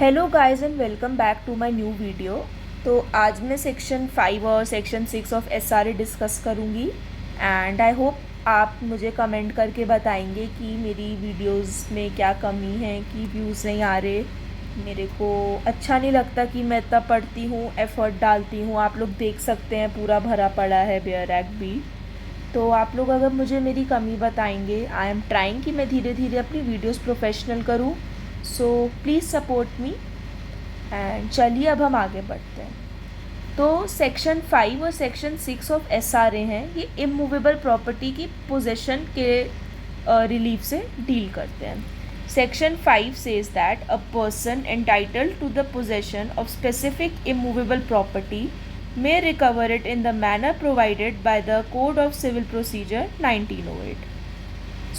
Hello guys and welcome back to my new video. तो आज मैं सेक्शन 5 और सेक्शन 6 ऑफ एसआरए डिस्कस करूँगी एंड आई होप आप मुझे कमेंट करके बताएंगे कि मेरी वीडियोस में क्या कमी है कि व्यूज़ नहीं आ रहे। मेरे को अच्छा नहीं लगता कि मैं इतना पढ़ती हूँ, एफ़र्ट डालती हूँ, आप लोग देख सकते हैं पूरा भरा पड़ा है बेयर एक्ट भी। तो आप लोग अगर मुझे मेरी कमी बताएंगे, आई एम ट्राइंग कि मैं धीरे धीरे अपनी वीडियोस प्रोफेशनल करूँ। So please support me and चलिए अब हम आगे बढ़ते हैं। तो सेक्शन 5 और सेक्शन 6 ऑफ एसआरए हैं, ये इमूवेबल प्रॉपर्टी की पोजेशन के रिलीफ से डील करते हैं। Section 5 says that a person entitled to the possession of specific immovable property may recover it in the manner provided by the Code of Civil Procedure 1908.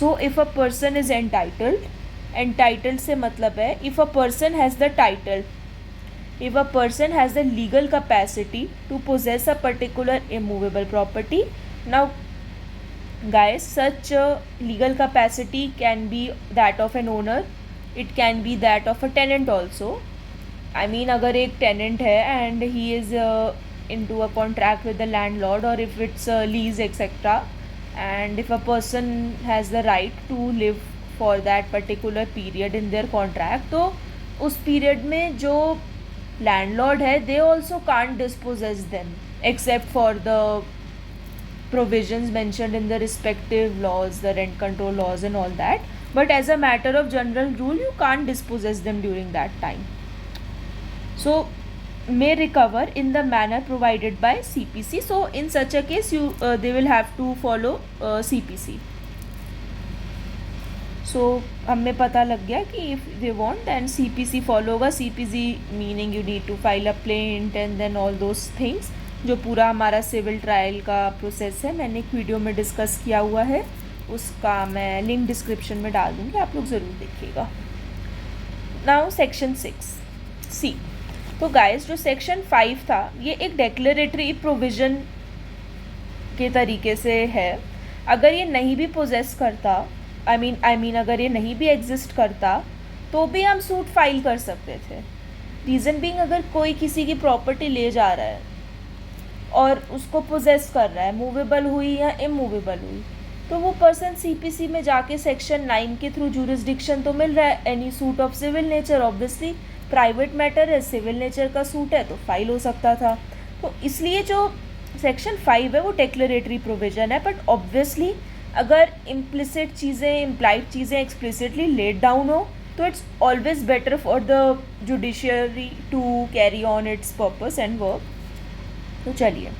So if a person is entitled से मतलब है if a person has the title, if a person has the legal capacity to possess a particular immovable property. Now guys, such legal capacity can be that of an owner, it can be that of a tenant also. I mean अगर एक tenant है and he is into a contract with the landlord, or if it's a lease etc, and if a person has the right to live for that particular period in their contract, तो उस period में जो landlord है they also can't dispossess them except for the provisions mentioned in the respective laws, the rent control laws and all that, but as a matter of general rule you can't dispossess them during that time. So may recover in the manner provided by CPC. So in such a case they will have to follow CPC. So हमें पता लग गया कि if they want then CPC follow होगा. CPC meaning you need to file a plaint and then all those things, जो पूरा हमारा civil trial का प्रोसेस है, मैंने एक वीडियो में डिस्कस किया हुआ है, उसका मैं लिंक डिस्क्रिप्शन में डाल दूँगी, आप लोग ज़रूर देखिएगा. नाउ सेक्शन 6 सी. तो गाइस जो सेक्शन 5 था ये एक डेक्लेरेटरी प्रोविज़न के तरीके से है. अगर ये नहीं भी पोजेस करता, आई मीन अगर ये नहीं भी एग्जिस्ट करता तो भी हम सूट फाइल कर सकते थे. रीज़न बीइंग, अगर कोई किसी की प्रॉपर्टी ले जा रहा है और उसको पोजेस कर रहा है, मूवेबल हुई या इमूवेबल हुई, तो वो पर्सन सीपीसी में जाके सेक्शन 9 के थ्रू जुरिस्डिक्शन तो मिल रहा है. Any suit of civil nature, obviously private matter है, सिविल नेचर का सूट है तो फाइल हो सकता था. तो इसलिए जो सेक्शन 5 है वो डेक्लेरेटरी प्रोविज़न है. बट ऑब्वियसली अगर इम्प्लिसिट चीज़ें, इम्प्लाइड चीज़ें एक्सप्लिसिटली लेड डाउन हो तो it's always better for the judiciary to carry on its purpose and work. तो चलिए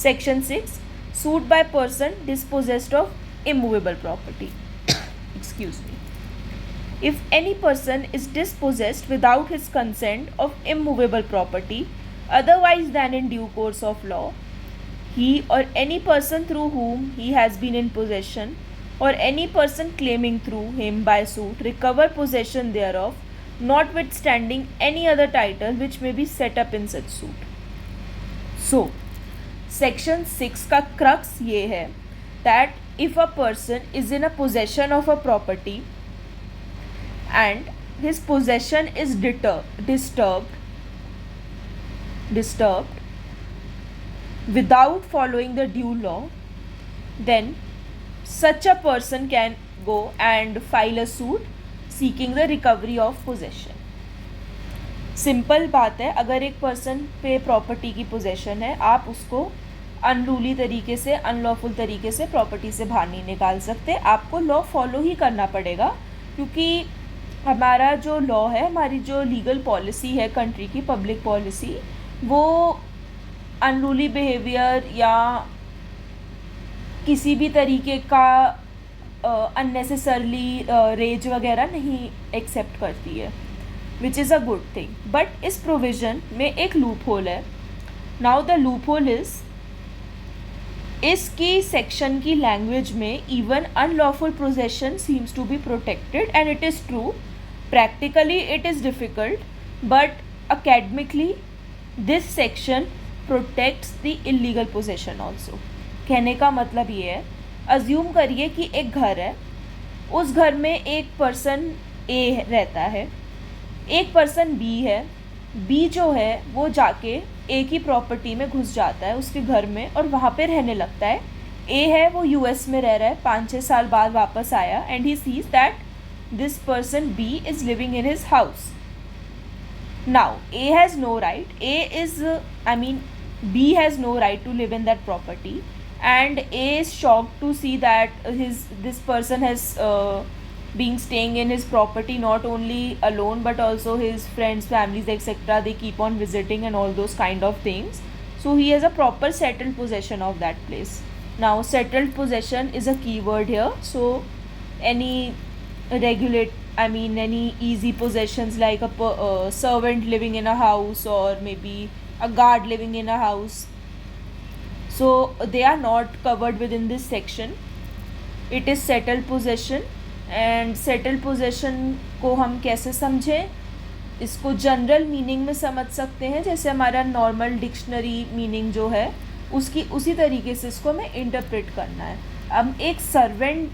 section 6, suit by person dispossessed of immovable property. Excuse me. If any person is dispossessed without his consent of immovable property otherwise than in due course of law, he or any person through whom he has been in possession or any person claiming through him by suit recover possession thereof, notwithstanding any other title which may be set up in such suit. So section 6 का crux ये है that if a person is in a possession of a property and his possession is disturbed without following the due law, then such a person can go and file a suit seeking the recovery of possession. Simple बात है, अगर एक person पे property की possession है, आप उसको unruly तरीके से, अनलॉफुल तरीके से प्रॉपर्टी से बाहर नहीं निकाल सकते. आपको लॉ फॉलो ही करना पड़ेगा, क्योंकि हमारा जो लॉ है, हमारी जो लीगल पॉलिसी है कंट्री की, पब्लिक पॉलिसी, वो अनरूली बिहेवियर या किसी भी तरीके का अननेसेसरली रेज वगैरह नहीं एक्सेप्ट करती है, which is a good thing. But इस प्रोविज़न में एक लूप होल है. Now the loophole is, इसकी सेक्शन की लैंग्वेज में even unlawful possession seems to be protected, and it is true. Practically it is difficult, but academically this section protects the illegal possession also. कहने का मतलब ये है, assume करिए कि एक घर है, उस घर में एक पर्सन ए रहता है एक पर्सन बी है, बी जो है वो जाके ए की प्रॉपर्टी में घुस जाता है, उसके घर में, और वहाँ पे रहने लगता है। ए है वो यूएस में रह रहा है, 5-6 साल बाद वापस आया, and he sees that this person B is living in his house. Now A has no right, B has no right to live in that property, and A is shocked to see that this person has been staying in his property not only alone but also his friends, families, etc. They keep on visiting and all those kind of things. So he has a proper settled possession of that place. Now settled possession is a keyword here. So any any easy possessions like a servant living in a house, or maybe a guard living in a house, so they are not covered within this section. It is settled possession. And settled possession को हम कैसे समझें? इसको general meaning में समझ सकते हैं, जैसे हमारा नॉर्मल डिक्शनरी मीनिंग जो है उसकी उसी तरीके से इसको हमें इंटरप्रेट करना है. अब एक सर्वेंट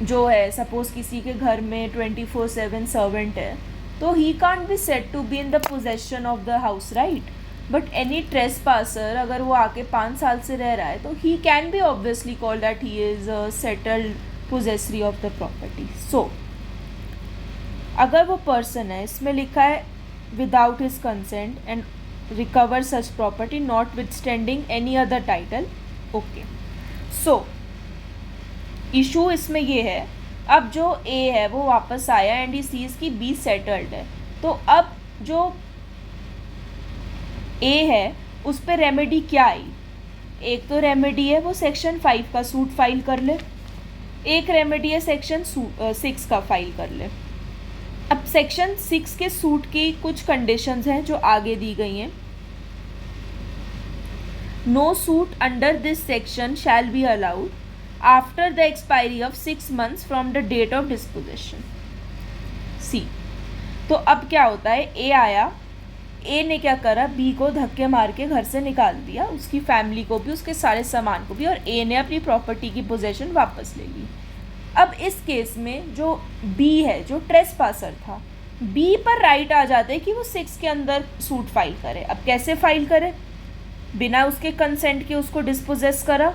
जो है, सपोज किसी के घर में 24/7 सर्वेंट है, तो he can't be said to be in the possession of the house, right? But any trespasser, अगर वो आके 5 साल से रह रहा है, तो he can be obviously called that he is settled possessory of the property. So अगर वो पर्सन है, इसमें लिखा है without his consent and recover such property not withstanding any other title. Okay, so issue इसमें ये है, अब जो ए है वो वापस आया एंड ही सीज की बी सेटल्ड है, तो अब जो ए है उस पर रेमेडी क्या आई? एक तो रेमेडी है वो सेक्शन 5 का सूट फाइल कर ले, एक रेमेडी है सेक्शन 6 का फाइल कर ले. अब सेक्शन 6 के सूट की कुछ कंडीशंस हैं जो आगे दी गई हैं. No suit under this section shall be allowed after the expiry of 6 months from the date of disposition. See, तो अब क्या होता है, ए आया, ए ने क्या करा, बी को धक्के मार के घर से निकाल दिया, उसकी फैमिली को भी, उसके सारे सामान को भी, और ए ने अपनी प्रॉपर्टी की पोजेशन वापस ले ली. अब इस केस में जो बी है, जो ट्रेसपासर था, बी पर राइट आ जाता है कि वो 6 के अंदर सूट फाइल करे. अब कैसे फाइल करे? बिना उसके कंसेंट के उसको डिस्पोजेस करा,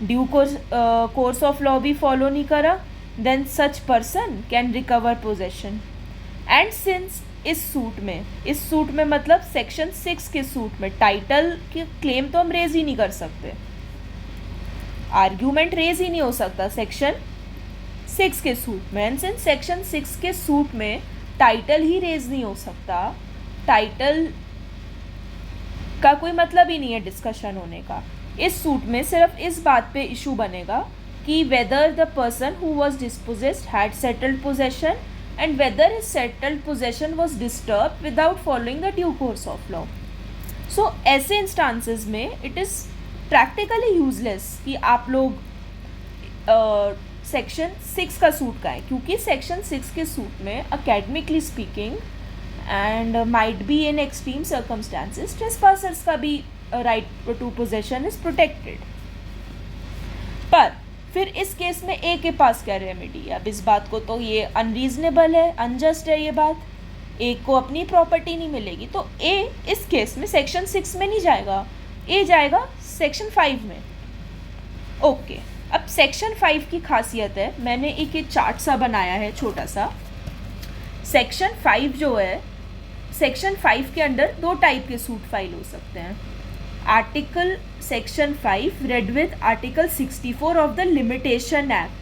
ड्यू कोर्स ऑफ लॉ भी फॉलो नहीं करा, then such person can recover possession. And since इस सूट में मतलब सेक्शन 6 के सूट में टाइटल की क्लेम तो हम रेज ही नहीं कर सकते, आर्ग्यूमेंट रेज ही नहीं हो सकता सेक्शन 6 के सूट में. एंड सिंस सेक्शन 6 के सूट में टाइटल ही रेज नहीं हो सकता, टाइटल का कोई मतलब ही नहीं है डिस्कशन होने का. इस सूट में सिर्फ इस बात पे इशू बनेगा कि whether the person who was dispossessed had settled possession and whether his settled possession was disturb without following the due course of law. So ऐसे इंस्टांसेस में इट इज़ प्रैक्टिकली यूजलेस कि आप लोग सेक्शन 6 का suit का है, क्योंकि section 6 के सूट में academically speaking and might be in extreme circumstances trespassers का भी right to possession is protected. पर फिर इस केस में ए के पास क्या रेमेडी है? अब इस बात को तो ये अनरीजनेबल है, अनजस्ट है ये बात, ए को अपनी प्रॉपर्टी नहीं मिलेगी, तो ए इस केस में सेक्शन 6 में नहीं जाएगा, ए जाएगा सेक्शन 5 में. ओके, अब सेक्शन 5 की खासियत है, मैंने एक चार्ट सा बनाया है छोटा सा. सेक्शन 5 जो है, सेक्शन 5 के अंडर 2 टाइप के सूट फाइल हो सकते हैं. Article section 5 read with article 64 of the limitation act,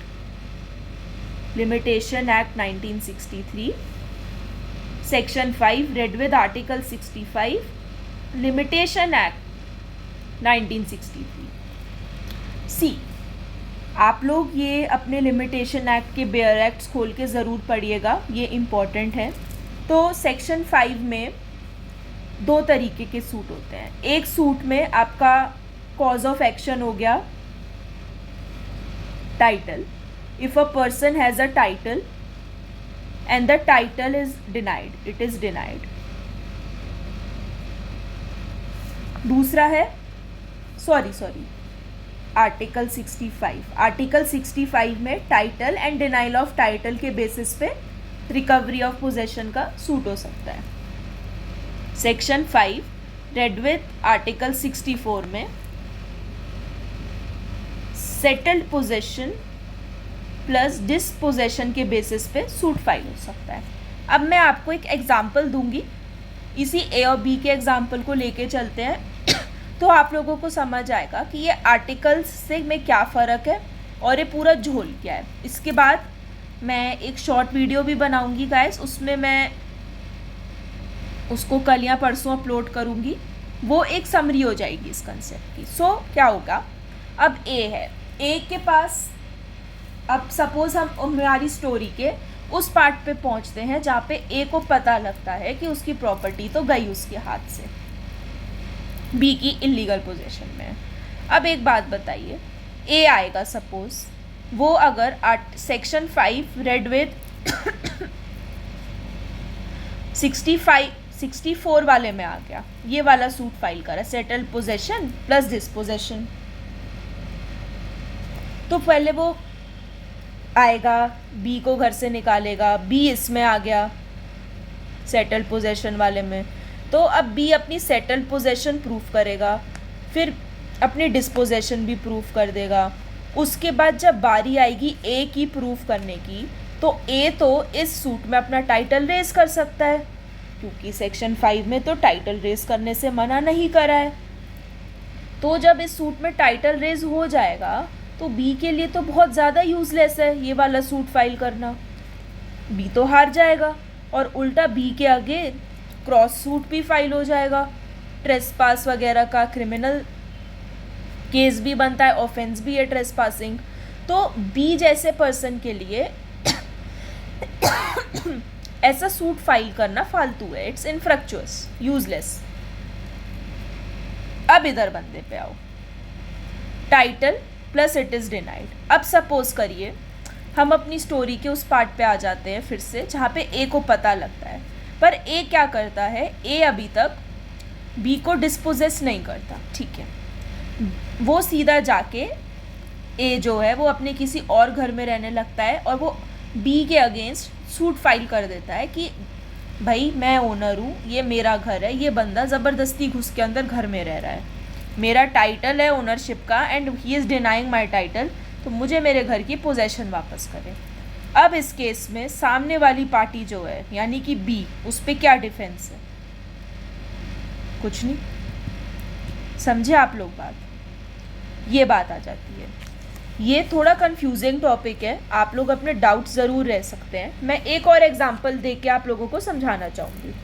limitation act 1963. Section 5 read with article 65 limitation act 1963. सी, आप लोग ये अपने लिमिटेशन एक्ट के बेयर एक्ट्स खोल के ज़रूर पढ़िएगा, ये इम्पॉर्टेंट है. तो सेक्शन 5 में 2 तरीके के सूट होते हैं. एक सूट में आपका कॉज ऑफ एक्शन हो गया title, if a person has a title and the title is denied, it is denied. दूसरा है आर्टिकल 65. आर्टिकल 65 में title and denial of title के बेसिस पे रिकवरी ऑफ पोजेशन का सूट हो सकता है। सेक्शन 5 रेड विथ आर्टिकल 64 में सेटल्ड पोजेशन प्लस डिस्पोजेशन के बेसिस पे सूट फाइल हो सकता है। अब मैं आपको एक एग्जांपल दूंगी, इसी ए और बी के एग्जांपल को लेके चलते हैं तो आप लोगों को समझ आएगा कि ये आर्टिकल्स से में क्या फ़र्क है और ये पूरा झोल क्या है। इसके बाद मैं एक शॉर्ट वीडियो भी बनाऊंगी गाइस, उसमें मैं उसको कल या परसों अपलोड करूंगी, वो एक समरी हो जाएगी इस कंसेप्ट की। सो क्या होगा, अब ए है, ए के पास अब सपोज हम हमारी स्टोरी के उस पार्ट पे पहुंचते हैं जहाँ पे ए को पता लगता है कि उसकी प्रॉपर्टी तो गई उसके हाथ से, बी की इलीगल पोजीशन में। अब एक बात बताइए, ए आएगा सपोज, वो अगर सेक्शन 5 रेड विद 64 वाले में आ गया, ये वाला सूट फाइल करा, सेटल्ड पोजेशन प्लस डिस्पोजेशन, तो पहले वो आएगा, बी को घर से निकालेगा, बी इसमें आ गया सेटल्ड पोजेशन वाले में, तो अब बी अपनी सेटल्ड पोजेशन प्रूफ करेगा, फिर अपनी डिस्पोजेशन भी प्रूफ कर देगा। उसके बाद जब बारी आएगी ए की प्रूफ करने की, तो ए तो इस सूट में अपना टाइटल रेज कर सकता है, क्योंकि सेक्शन 5 में तो टाइटल रेज करने से मना नहीं करा है। तो जब इस सूट में टाइटल रेज हो जाएगा तो बी के लिए तो बहुत ज़्यादा यूज़लेस है ये वाला सूट फाइल करना, बी तो हार जाएगा, और उल्टा बी के आगे क्रॉस सूट भी फाइल हो जाएगा, ट्रेसपास वगैरह का क्रिमिनल केस भी बनता है, ऑफेंस भी है ट्रेसपासिंग। तो बी जैसे पर्सन के लिए ऐसा सूट फाइल करना फालतू है, इट्स इनफ्रक्चुअस, यूजलेस। अब इधर बंदे पे आओ, title plus it is denied. अब सपोज करिए हम अपनी स्टोरी के उस पार्ट पे आ जाते हैं फिर से जहाँ पे ए को पता लगता है, पर ए क्या करता है, ए अभी तक बी को डिस्पोजेस नहीं करता, ठीक है, वो सीधा जाके ए जो है वो अपने किसी और घर में रहने लगता है और वो बी के अगेंस्ट सूट फाइल कर देता है कि भाई मैं ओनर हूँ, ये मेरा घर है, ये बंदा ज़बरदस्ती घुस के अंदर घर में रह रहा है, मेरा टाइटल है ओनरशिप का and he is denying my title, तो मुझे मेरे घर की पोजेशन वापस करें। अब इस केस में सामने वाली पार्टी जो है यानी कि बी, उस पर क्या डिफेंस है, कुछ नहीं, समझे आप लोग बात, ये बात आ जाती है। ये थोड़ा कंफ्यूजिंग टॉपिक है, आप लोग अपने डाउट ज़रूर रह सकते हैं, मैं एक और एग्जांपल दे के आप लोगों को समझाना चाहूँगी।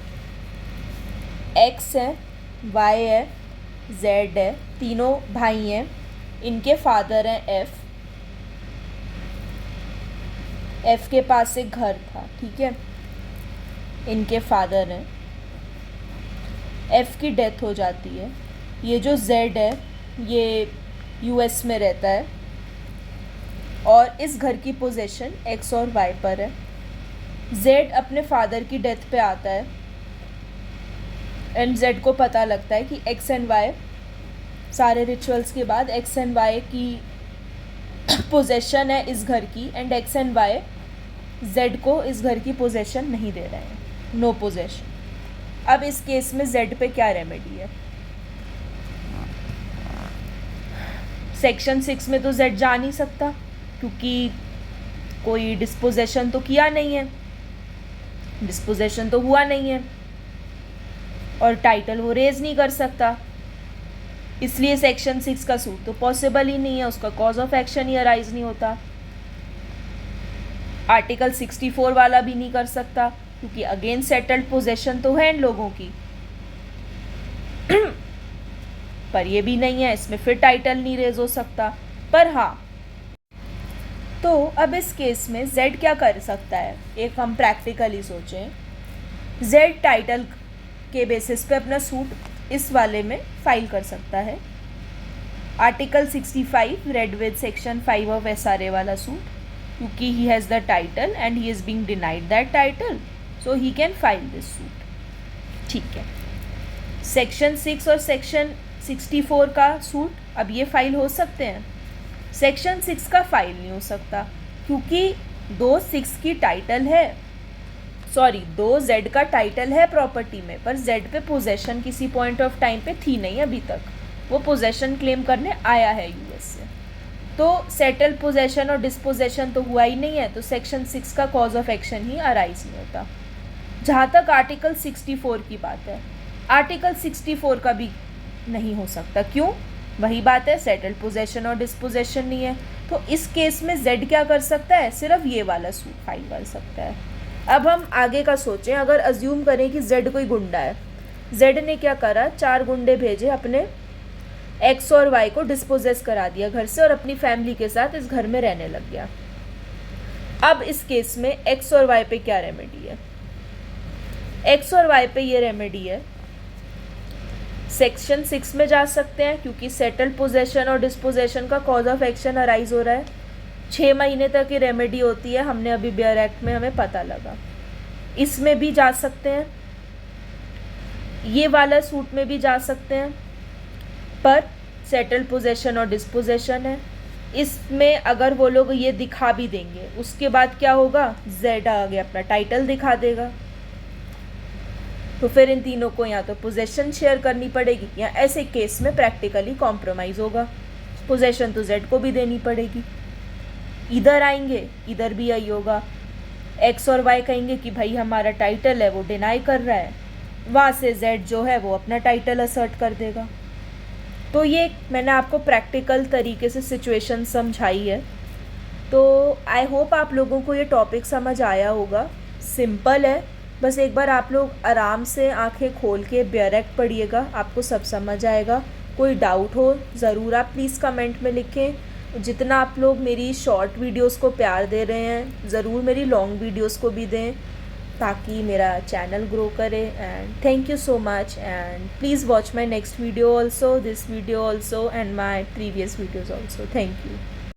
एक्स है, वाई है, जेड है, तीनों भाई हैं, इनके फादर हैं एफ, एफ के पास एक घर था, ठीक है, इनके फादर हैं, एफ की डेथ हो जाती है, ये जो जेड है ये यूएस में रहता है और इस घर की पोजीशन एक्स और वाई पर है। जेड अपने फादर की डेथ पे आता है एंड जेड को पता लगता है कि एक्स एंड वाई, सारे रिचुअल्स के बाद एक्स एंड वाई की पोजेशन है इस घर की, and X and Y Z को इस घर की पोजेशन नहीं दे रहे हैं, नो पोजेशन। अब इस केस में जेड पे क्या रेमेडी है, सेक्शन 6 में तो जेड जा नहीं सकता क्योंकि कोई डिस्पोजेशन तो किया नहीं है, डिस्पोजेशन तो हुआ नहीं है, और टाइटल वो रेज नहीं कर सकता, इसलिए सेक्शन 6 का सूट तो पॉसिबल ही नहीं है, उसका cause of action he arise नहीं होता। आर्टिकल 64 वाला भी नहीं कर सकता क्योंकि अगेन सेटल्ड पोजेशन तो है इन लोगों की पर ये भी नहीं है, इसमें फिर टाइटल नहीं रेज हो सकता। पर हाँ, तो अब इस केस में जेड क्या कर सकता है, एक हम प्रैक्टिकली सोचें, जेड टाइटल के बेसिस पे अपना सूट इस वाले में फाइल कर सकता है, article 65 read with section 5 of SRA वाला सूट, क्योंकि he has the title and he is being denied that title, so he can file this suit, ठीक है। सेक्शन 6 और सेक्शन 64 का सूट अब ये फाइल हो सकते हैं, सेक्शन 6 का फाइल नहीं हो सकता क्योंकि 6 की टाइटल है सॉरी, दो जेड का टाइटल है प्रॉपर्टी में, पर जेड पे पोजेशन किसी पॉइंट ऑफ टाइम पे थी नहीं अभी तक, वो पोजेशन क्लेम करने आया है यूएस से। तो सेटल पोजेशन और डिस्पोजेशन तो हुआ ही नहीं है, तो सेक्शन 6 का cause of action he arise नहीं होता। जहाँ तक आर्टिकल 64 की बात है, आर्टिकल 64 का भी नहीं हो सकता। क्यों? वही बात है, सेटल पोजेशन और डिस्पोजेशन नहीं है। तो इस केस में जेड क्या कर सकता है? सिर्फ ये वाला सूट फाइल कर सकता है। अब हम आगे का सोचें, अगर अज्यूम करें कि जेड कोई गुंडा है, जेड ने क्या करा, 4 गुंडे भेजे, अपने एक्स और वाई को डिस्पोजेस करा दिया घर से और अपनी फैमिली के साथ इस घर में रहने लग गया। अब इस केस में एक्स और वाई पे क्या रेमेडी है? एक्स और वाई पे ये रेमेडी है, सेक्शन 6 में जा सकते हैं, क्योंकि सेटल पोजेशन और डिस्पोजेशन का कॉज ऑफ एक्शन अराइज हो रहा है। 6 महीने तक ये रेमेडी होती है, हमने अभी बेयर एक्ट में हमें पता लगा। इसमें भी जा सकते हैं, ये वाला सूट में भी जा सकते हैं, पर सेटल पोजेशन और डिस्पोजेशन है। इसमें अगर वो लोग ये दिखा भी देंगे, उसके बाद क्या होगा, जेड आगे अपना टाइटल दिखा देगा, तो फिर इन तीनों को या तो पोजेशन शेयर करनी पड़ेगी या ऐसे केस में प्रैक्टिकली कॉम्प्रोमाइज़ होगा, पोजेशन तो जेड को भी देनी पड़ेगी। इधर आएंगे, इधर भी यही होगा, एक्स और वाई कहेंगे कि भाई हमारा टाइटल है, वो डिनाई कर रहा है, वहाँ से जेड जो है वो अपना टाइटल असर्ट कर देगा। तो ये मैंने आपको प्रैक्टिकल तरीके से सिचुएशन समझाई है। तो आई होप आप लोगों को ये टॉपिक समझ आया होगा। सिंपल है, बस एक बार आप लोग आराम से आंखें खोल के बेयर एक्ट पढ़िएगा, आपको सब समझ आएगा। कोई डाउट हो ज़रूर आप प्लीज़ कमेंट में लिखें। जितना आप लोग मेरी शॉर्ट वीडियोस को प्यार दे रहे हैं, ज़रूर मेरी लॉन्ग वीडियोस को भी दें, ताकि मेरा चैनल ग्रो करे। And thank you so much, and please watch my next video also, this video also, and my previous videos also. Thank you.